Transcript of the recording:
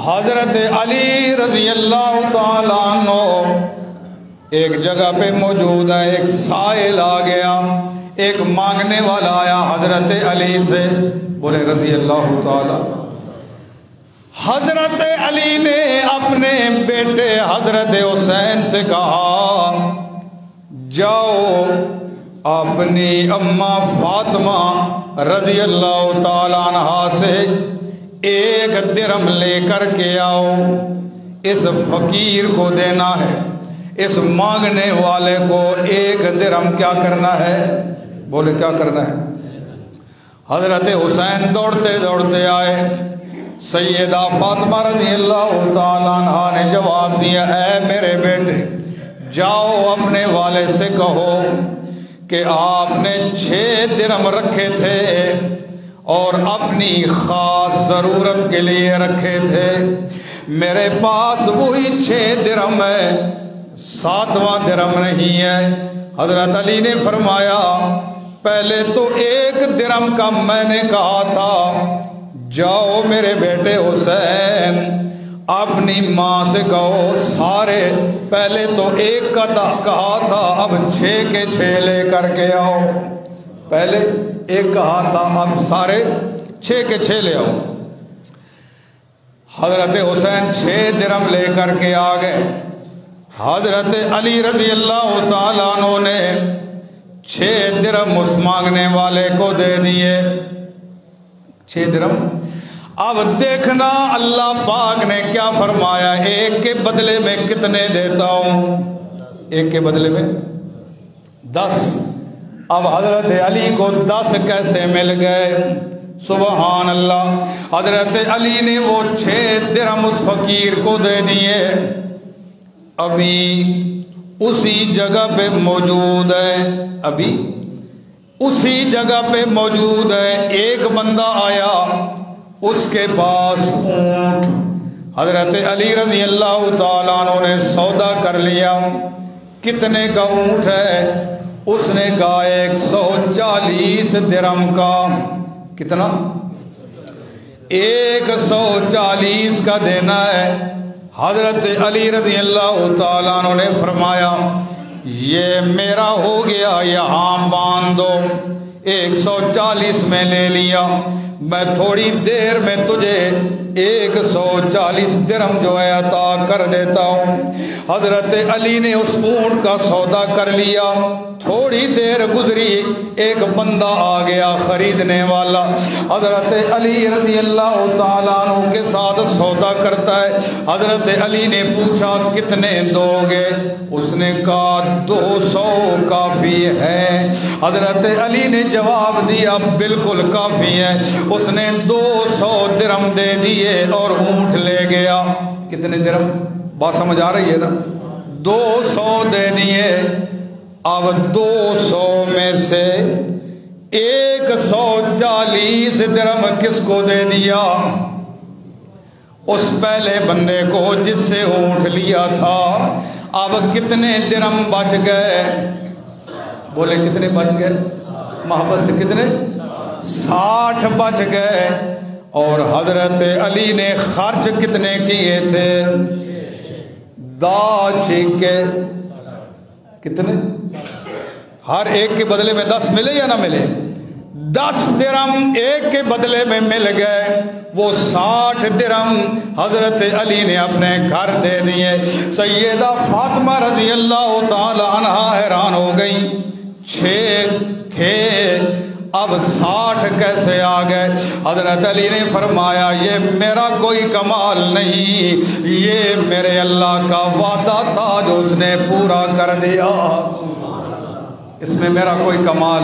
हजरत अली रजी अल्लाह ताला अन्हु एक जगह पे मौजूद है। एक साइल आ गया, एक मांगने वाला आया हजरत अली से, बोले रजी अल्लाह ताला। हजरत अली ने अपने बेटे हजरत हुसैन से कहा, जाओ अपनी अम्मा फातिमा रजी अल्लाह ताला अन्हा से एक दिरहम लेकर के आओ, इस फकीर को देना है, इस मांगने वाले को एक दिरहम क्या करना है? बोले क्या करना है? हजरत हुसैन दौड़ते दौड़ते आए। सैयदा फातिमा रज़ी अल्लाह ताला अन्हा ने जवाब दिया, है मेरे बेटे, जाओ अपने वाले से कहो कि आपने 6 दिरहम रखे थे और अपनी खास जरूरत के लिए रखे थे। मेरे पास वही 6 दिरहम है, 7वां दिरहम नहीं है। हजरत अली ने फरमाया, पहले तो 1 दिरहम का मैंने कहा था, जाओ मेरे बेटे हुसैन अपनी माँ से कहो सारे, पहले तो 1 का कहा था, अब 6 के 6 लेकर के आओ। पहले 1 कहा था, अब सारे 6 के 6 ले आओ। हजरत हुसैन 6 दिरहम लेकर के आ गए। हजरत अली रजी अल्लाह ताला अन्हु ने 6 दिरहम उस मांगने वाले को दे दिए। 6 दिरहम। अब देखना अल्लाह पाक ने क्या फरमाया, 1 के बदले में कितने देता हूं? 1 के बदले में 10। अब हजरत अली को 10 कैसे मिल गए? सुबहान अल्लाह। हजरत अली ने वो 6 दिरहम उस फकीर को दे दिए। अभी उसी जगह पे मौजूद है, अभी उसी जगह पे मौजूद है। एक बंदा आया, उसके पास ऊंट। हजरत अली रजी अल्लाह ताला अन्हु ने सौदा कर लिया। कितने का ऊंट है? उसने कहा 140 दिरहम का। कितना? 140 का देना है। हजरत अली रजी अल्लाह ताला अन्हु ने फरमाया, ये मेरा हो गया, यहाँ बांध दो। 140 में ले लिया। मैं थोड़ी देर में तुझे 140 दिरहम जो है अता कर देता हूँ। हजरत अली ने उस ऊंट का सौदा कर लिया। थोड़ी देर गुजरी, एक बंदा आ गया खरीदने वाला। हजरत अली रजी अल्लाह ताला अन्हु के साथ सौदा करता है। हजरत अली ने पूछा, कितने दोगे? उसने कहा 200 काफी है। हजरत अली ने जवाब दिया, बिल्कुल काफी है। उसने 200 दिरहम दे दिए और ऊंट ले गया। कितने दिरहम? बात समझ आ रही है ना? 200 दे दिए। अब 200 में से 140 दिरहम किसको दे दिया? उस पहले बंदे को जिससे ऊंट लिया था। अब कितने दिरहम बच गए? बोले कितने बच गए? मोहब्बत से कितने? 60 बच गए। और हजरत अली ने खर्च कितने किए थे? के कितने? हर एक के बदले में 10 मिले या ना मिले? 10 दिरहम एक के बदले में मिल गए। वो 60 दिरहम हजरत अली ने अपने घर दे दिए। सैयदा फातिमा रजी अल्लाह ताला अन्हा हैरान हो गई। 6 थे, अब 60 कैसे आ गए? हजरत अली ने फरमाया, ये मेरा कोई कमाल नहीं, ये मेरे अल्लाह का वादा था जो उसने पूरा कर दिया। इसमें मेरा कोई कमाल